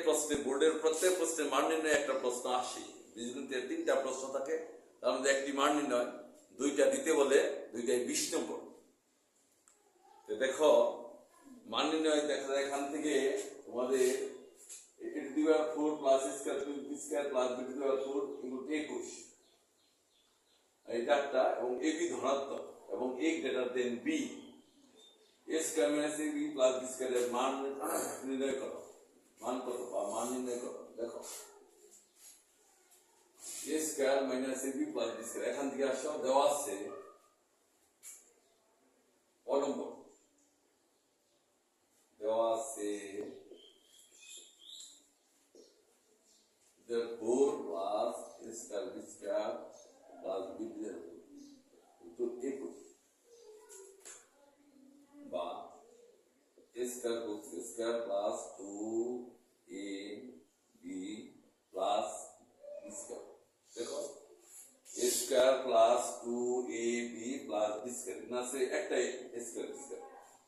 প্রশ্নে বোর্ডের প্রত্যেক প্রশ্নে মান নির্ণয় একটা প্রশ্ন আসে, বীজগণিতের 3টা প্রশ্ন থাকে, তার মধ্যে একটি মান নির্ণয়, 2টা দিতে বলে 2টাই 20 নম্বর। তো দেখো মান নির্ণয় দেখা যায় এখান থেকে তোমাদের a⁴ plus a² plus b⁴ 21 এটা একটা, এবং ab ধনাত্মক এবং a greater than b, a² minus ab plus b² এর মান নির্ণয় করো। মান কত বা মান নির্ণয় করো। দেখো a² minus ab plus b², এখান থেকে আসো, দেওয়া আছে ক নম্বর, দেওয়া আছে 4 plus a² b² plus b² 21 বা a² plus 2ab plus b²। দেখো a² plus 2ab plus b² না আছে একটা a² b²,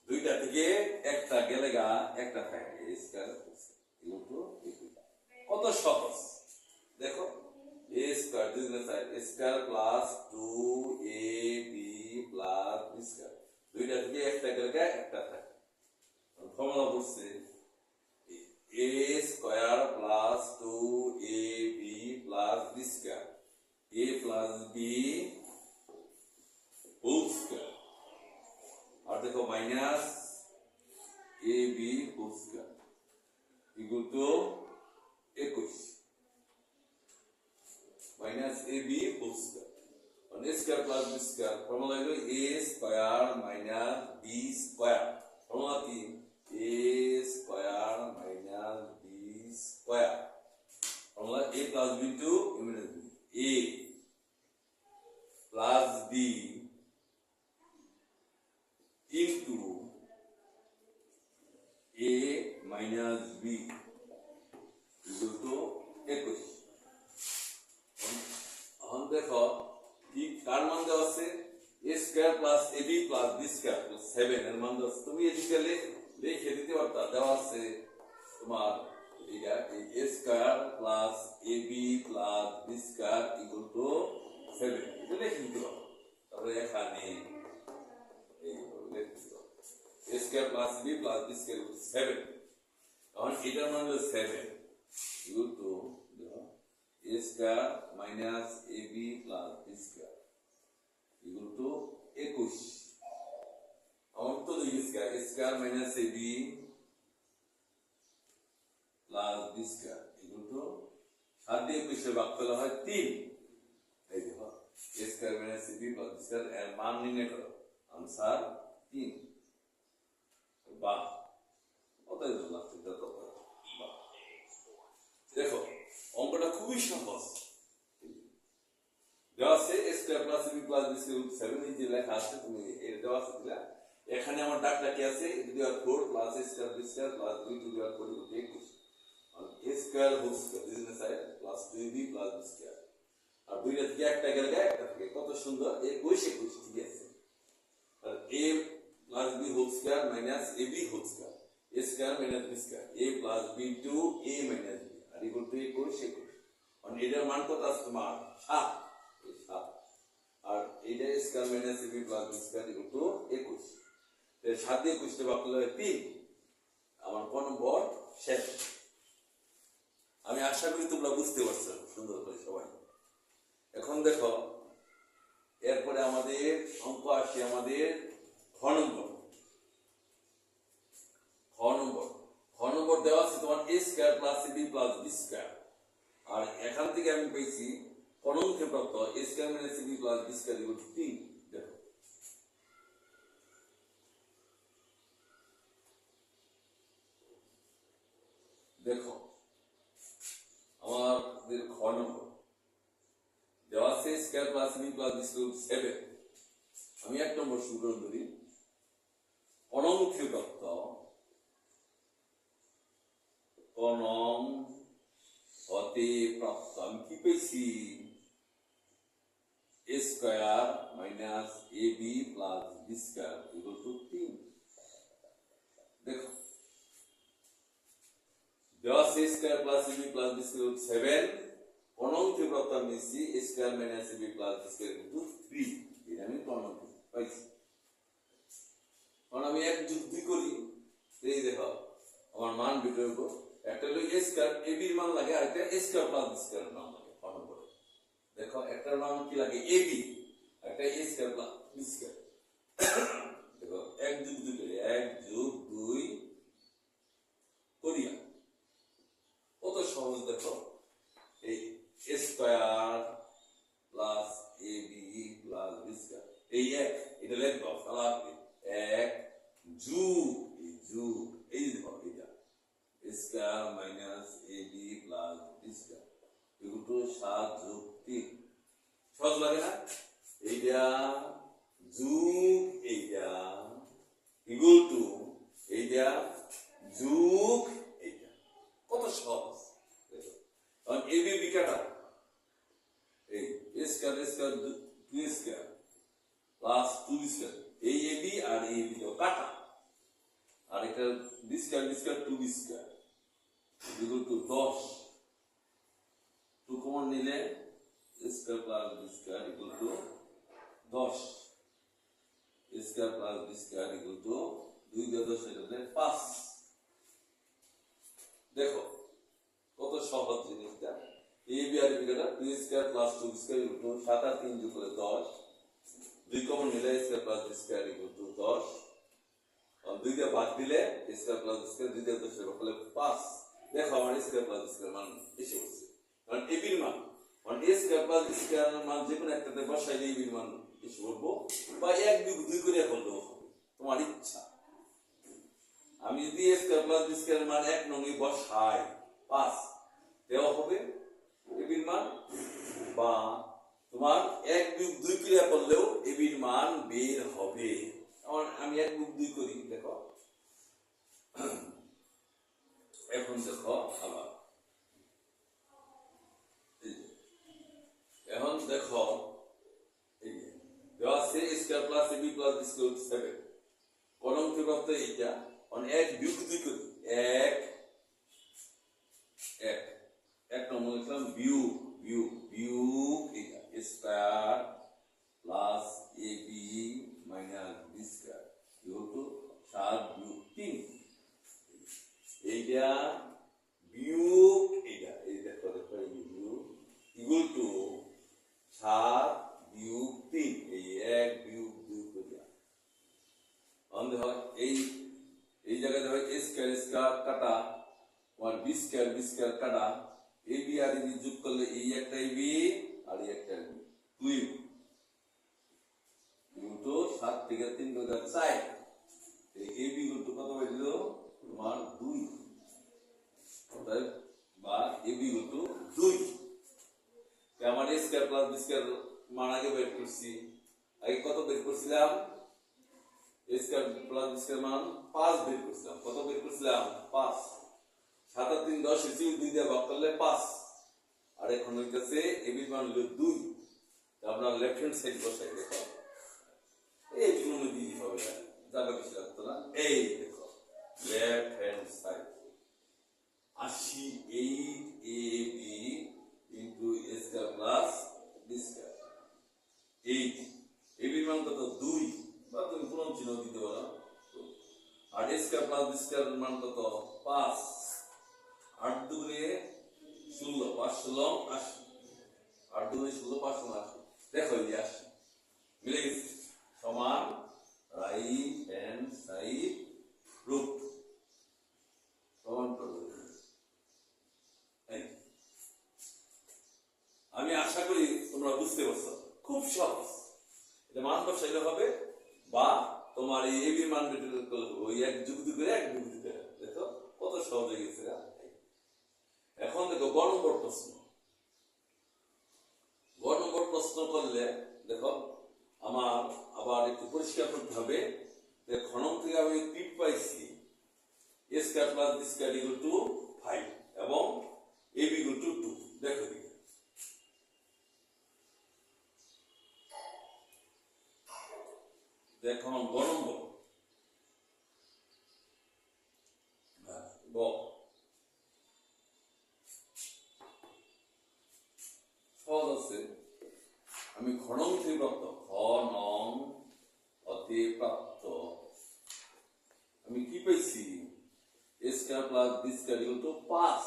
2টা থেকে একটা গেলে গা একটা থাকে a² কত সহজ। দেখো a² plus 2ab plus b², 2টা থেকে একটা গেলে গা একটা থাকে। ফর্মুলা বলছে a² plus 2ab plus b², a plus b whole square, আর দেখো minus ab whole square equal to 21 minus ab whole square. a² plus b² formula হলো a² মাইনাস b²। ফর্মুলা কি a² minus b²। Formula a plus b to a plus b into a minus b equal to 21। এখন দেখো কি কার মান দেওয়া আছে, a² plus ab plus b² plus 7 এর মান দেওয়া আছে। তুমি এদিকে লিখে দিতে পারতা, দেওয়া আছে তোমার এটা a² plus ab plus b² equal two 7, এটা লিখে দিতে পারো। তারপরে এখানে a² plus b plus b² 7, এখন এটার মান হলো 7 equal to a² minus ab plus b² equal to 21। আমার তো লিখেছি a² minus ab plus b² equal two 7 দিয়ে 21 ভাগ করলে হয় 3। এই দেখো a² minus ab plus b² এর মান নির্ণয় করো, আনসার 3। বাহ, কতই লাগছে যত। দেখো অঙ্কটা খুবই সহজ। দেওয়া আছে a² plus ab plus b² 7, এই যে লেখা আছে তুমি এর দেওয়া আছে দিলা। এখানে আমার ডাকটা কি আছে, a⁴ plus a² b² plus b⁴ 21 আর a² whole square this is side plus 2ab plus b², আর 2টা থেকে একটা গেলে একটা থাকে। কত সুন্দর 21 ঠিক আছে। আর a plus b whole square minus ab whole square, a² minus b², a plus b to a minus b আর ইকুয়াল টু 21। আর এটার মান কত আছে তোমার 7, আর এটা a² minus ab plus b² equal to 21। 7 দিয়ে 21 ভাগ করলে 3। আমার কোন নম্বর শেষ। আমি আশা করি তোমরা বুঝতে পারছো সুন্দর করে সবাই। এখন দেখো এরপরে আমাদের অঙ্ক আসে আমাদের খ নম্বর। খ নম্বর দেওয়া আছে তোমার a² plus ab plus b², আর এখান থেকে আমি পেয়েছি কনঙ্কে প্রাপ্ত a² minus ab plus b² equal to 3। দেখো আমাদের খ নম্বর দেওয়া আছে a² plus ab plus b² 7। আমি 1 নম্বর শুরু করি। অনঙ্কে প্রাপ্ত হতে প্রাপ্ত আমি কি পেয়েছি a² minus ab plus b² equal to 3। দেখো দেওয়া আছে square plus ab plus b square root 7 কোণং তীব্রতা মিশি square minus ab plus b square root 3 এটা আমি প্রমাণ পাইছি। কারণ আমি এক যুগ দুই করি এই দেখো আমার মান বের করব একটা হলো a স্কয়ার ab এর মান লাগে আর একটা a square plus b square মান লাগে প্রমাণ করে দেখো একটার মান কি লাগে ab একটা a square plus b square দেখো এক যুগ দুই করে এক যুগ দুই করিয়া কত সহজ দেখো এই a square plus ab plus b square এই এক এটা লিখব তাহলে এক যুগ এই যুগ এই দেখো এটা square minus ab plus b square equal two 7 যোগ 3 সহজ লাগে না এইটা যুগ এইটা ইকুয়াল টু এইটা যুগ এইটা কত সহজ দেখো কারণ ab b কাটা এই square square 2 square plus 2 square এই ab আর এই ab তো কাটা আর এটা b square 2 b square equal to 10 2 common নিলে square plus b square equal to 10 square plus b square equal to 2 দিয়ে 10 হলে 5 দেখো কত সহজ জিনিসটা ab আর b কাটা 2 square plus 2 b square equal two 7 আর 3 যোগ করে 10 2 কমন নিলে square plus b square equal to 10 और 2 দিয়ে ভাগ দিলে স্কয়ার প্লাস স্কয়ার 2 দিয়ে 10 এর ফলে 5 দেখো আমার স্কয়ার প্লাস স্কয়ার মান এসে গেছে কারণ ab এর মান আর a স্কয়ার প্লাস স্কয়ার মান যে কোনো একটাতে বসাইলে ab এর মান এসে পড়বো বা এক যুগ দুই করে করলেও হবে তোমার ইচ্ছা আমি যদি a square plus b square মান এক নঙ্গে বসাই 5 দেওয়া হবে ab এর মান বা তোমার এক যুগ দুই ক্রিয়া করলেও ab এর মান বের হবে আমি এক যুগ দুই করি দেখো এখন দেখো আবার এখন দেখো এই দেওয়া আছে square plus ab plus b square 7 কলম তীব্রতা এইটা এক যুগ দুই করি এক এক এক নম্বর লিখলাম বিয়োগ বিয়োগ বিয়োগ এইটা square plus ab minus b square equal two 7 বিয়োগ 3 এইটা বিয়োগ এইটা এই দেখো দেখো এই বিয়োগ ইকুয়াল টু 7 বিয়োগ 3 এই এক বিয়োগ 2 করিয়া অন্ধ হয় এই জায়গায় হয় a স্কয়ার স্কয়ার কাটা আর b স্কয়ার কাটা ab আর ab যোগ করলে এই একটা ab আর এই একটা ab 2 ইনটু 7 থেকে 3 করে 4 এই ab ইনটু কত হইলো তোমার 2 তাই বা ab ইনটু 2 কে আমার a square plus b square মান আগে বের করছি আগে কত বের করছিলাম a square plus b square মান 5 বের করছিলাম কত বের করছিলাম 5 7 আর 3 10 এসে 2 দিয়ে ভাগ করলে 5 আর এখন হইতাছে ab এর মান হলো 2 তো আমরা লেফট হ্যান্ড সাইড বসাই দেখো এই জন্য দিয়ে হবে না জায়গা বেশি লাগতো না এই দেখো left hand side 88 ab into a square plus b square 8 ab এর মান কত 2 বা তুমি কোন চিহ্ন দিতে পারো আর a square plus b square এর মান কত 5 8 দুগুণে 16 5 16 80 8 দুগুণে 16 5 80 দেখো এই 80 মিলে গেছে সমান রাইট হ্যান্ড সাইড রুট সমান করব আমি আশা করি তোমরা বুঝতে পারছো খুব সহজ এটা মান বসাইলে হবে বা তোমার এই ab মান বের করলে ওই এক যুগ দুই করে এক যুগ দুই করে দেখো কত সহজ হয়ে গেছে এখন দেখো গ নম্বর প্রশ্ন করলে দেখো আমার আবার একটু পরিষ্কার করতে হবে যে ঘনক থেকে আমি টিপ পাইছি a square plus b square equal to 5 এবং ab ইকুয়াল টু 2 দেখো দিকে দেখো গ নম্বর গ ঘনং থেকে প্রাপ্ত নং অতে প্রাপ্ত আমি কি পাইছি a square plus b square equal to 5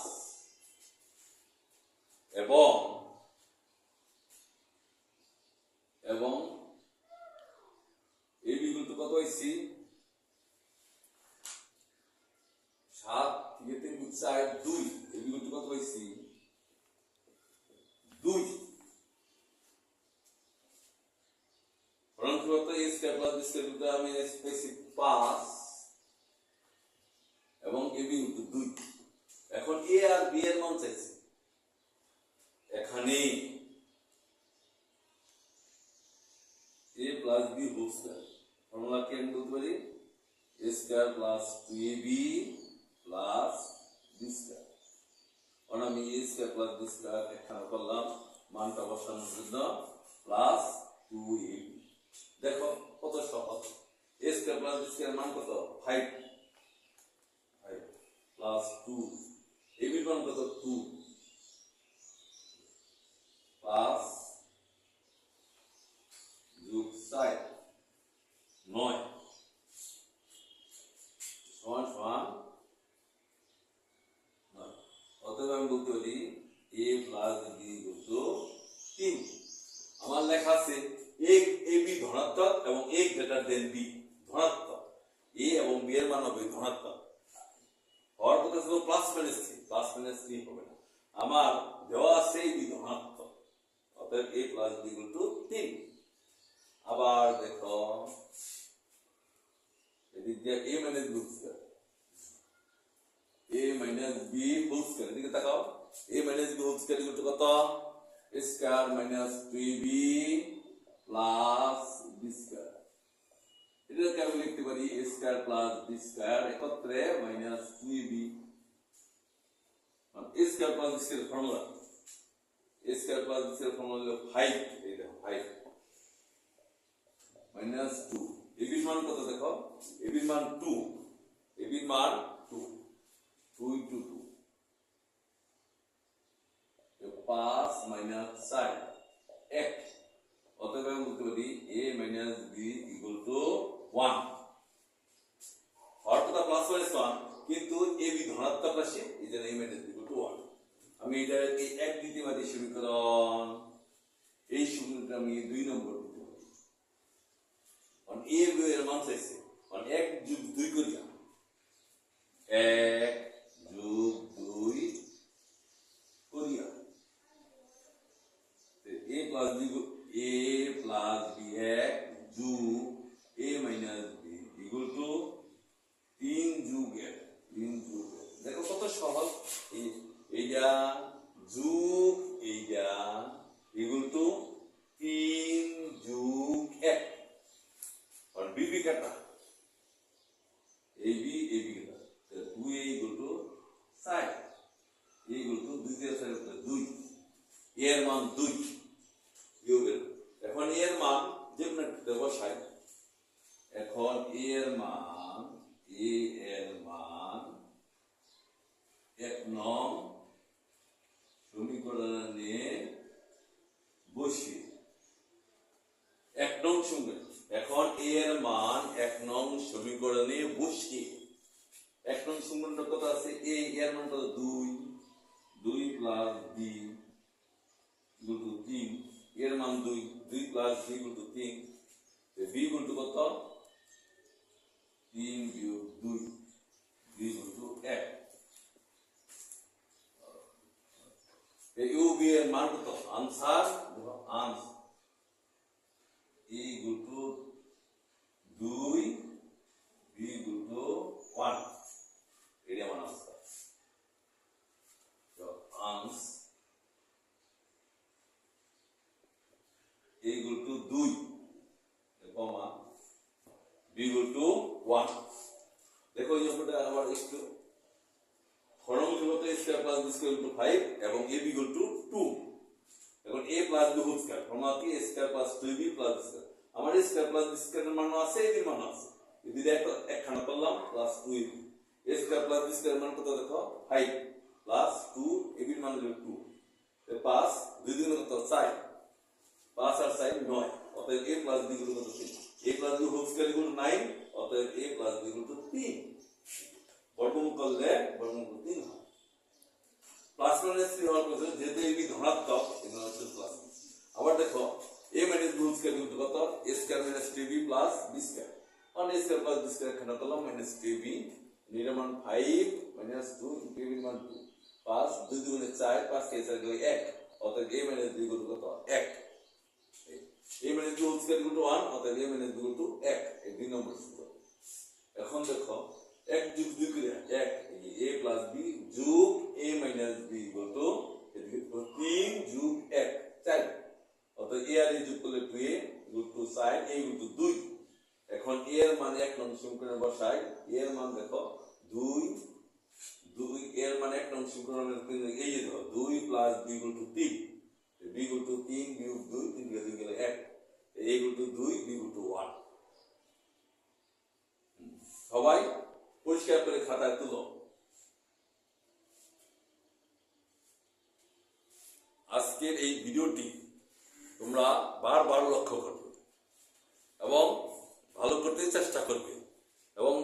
এবং a b ইকুয়াল টু কত পাইছি 7 থেকে 3 4 2 a b ইকুয়াল টু কত পাইছি 2 ফলনফল a square plus b square equal two আমি পাইছি 5 এবং a b ইকুয়াল টু 2 এখন a আর b এর মান চাইছি এখানে a plus b whole square formula কি আমি বলতে পারি a square plus 2ab plus b square on আমি a square plus b square এখানে করলাম মানটা বসানোর জন্য প্লাস 2ab দেখো কত সহজ a square plus b square মান কত 5 প্লাস 2 ab এর মান কত 2 প্লাস যোগ 4 9 সমান সমান 9 অতএব আমি বলতে পারি a plus b equal to 3 আমার লেখা আছে a b ধনাত্মক এবং a গ্রেটার দেন b ধনাত্মক a এবং b এর মান হবে ধনাত্মক হওয়ার কথা ছিল প্লাস মাইনাস 3 হবে না আমার দেওয়া আছে b ধনাত্মক অতএব a plus b equal to 3 আবার দেখো এদিক দিয়ে a minus b square a minus b whole square এদিকে তাকাও a minus b whole square equal to কত a square minus 3b plus b square এটাকে আমি লিখতে পারি a square plus b square একত্রে মাইনাস 2b মানে a square plus b square formula a square plus b square formula হলো 5 এই দেখো 5 মাইনাস 2 ab এর মান কত দেখো ab এর মান 2 ab এর মান 2 2 into 2 5 মাইনাস 4 1 অতএব আমি বলতে পারি a minus b equal two 1 অর্থাৎ প্লাস মাইনাস 1 কিন্তু ab ধনাত্মক রাশি এজন্য a minus b equal two 1 আমি এটাকে এক দিতে পারি সমীকরণ এই সমীকরণটা আমি 2 নম্বর দিতে পারি কারণ a b এর মান চাইছে মানে 1 যোগ 2 করিয়া 1 যোগ 2 করিয়া a প্লাস b এক যোগ a minus b equal to 3 যোগ 1 দেখো কত সহজ এইটা যোগ এইটা ইকুয়াল টু 3 যোগ 1 আর b কাটা ab কাটা 2a equal to 4 a equal to 2 দিয়ে 4 2 এর মান 2 বিয়োগের এখন এর মান যেমন বসাই এখন এর মান এক নং সমীকরণে বসিয়ে এক নং সমীকরণ এখন এর মান এক নং সমীকরণে বসিয়ে এক নং সমীকরণটা কত আছে এর মান কত 2 প্লাস b ইকুয়াল টু 3 এর মান 2 plus b equal to 3 b equal to কত 3 বিয়োগ 2 b ইকুয়াল টু 1 এই u b এর মান কত answer answer a equal to 2 b equal two 1 এটা আমার आंसर তো answer a equal to 2 comma b equal to 1 দেখো এই অঙ্কটা আবার একটু ফর্মুলাতে a square plus b square equal to 5 এবং a b ইকুয়াল টু 2 এখন a plus b whole square ফর্মুলাতে a square plus 2b plus b square আমার a স্কয়ার প্লাস b স্কয়ারের মান আছে এই মান আছে এই দুইটা একখানা করলাম plus 2ab a square plus b স্কয়ারের মান কত দেখো 5 প্লাস 2 ab এর মান হলো 2 এর পাস দুই দিন কত 4 5 আর 4 9, অতএব a প্লাস b ইকুয়াল কত 3, a plus b whole square equal 9, অতএব a প্লাস b ইকুয়াল 3, বর্গমূল করলে বর্গমূল 3 হয়। প্লাস মাইনাস 3 হওয়ার কথা, যেহেতু এই ধনাত্মক এই জন্য হচ্ছে প্লাস। আবার দেখো a minus b whole square equal কত, a square minus 3b plus b square, on a square plus b square এখানে করলাম মাইনাস 3b, নির মান 5 মাইনাস 2 ইনটু b মান 2, 5 2 দুগুণে 4, 5 কে 4 গেলে 1, অতএব a মাইনাস b ইকুয়াল কত 1, a minus b whole square equal 1, অতএব a মাইনাস b ইকুয়াল 1, এই 2 নম্বর সূত্র। এখন দেখো 1 যোগ 2 করে 1, এই a প্লাস b যোগ a minus b equal two এদিকে 3 যোগ 1 4, অতএব a আর a যোগ করলে 2a equal to 4, a equal to 2। এখন a এর মান 1 নং সমীকরণে বসাই, a এর মান দেখো 2 এর মানে 1 নং সমীকরণের এই যে দেখো 2 plus b equal to 3, b equal to 3 বিয়োগ 2, 3 বিয়োগ 2 গেলে 1, a equal to 2, b equal two 1। সবাই পরিষ্কার করে খাতায় তুলো। আজকের এই ভিডিওটি তোমরা বারবার লক্ষ্য করবে এবং ভালো করতে চেষ্টা করবে এবং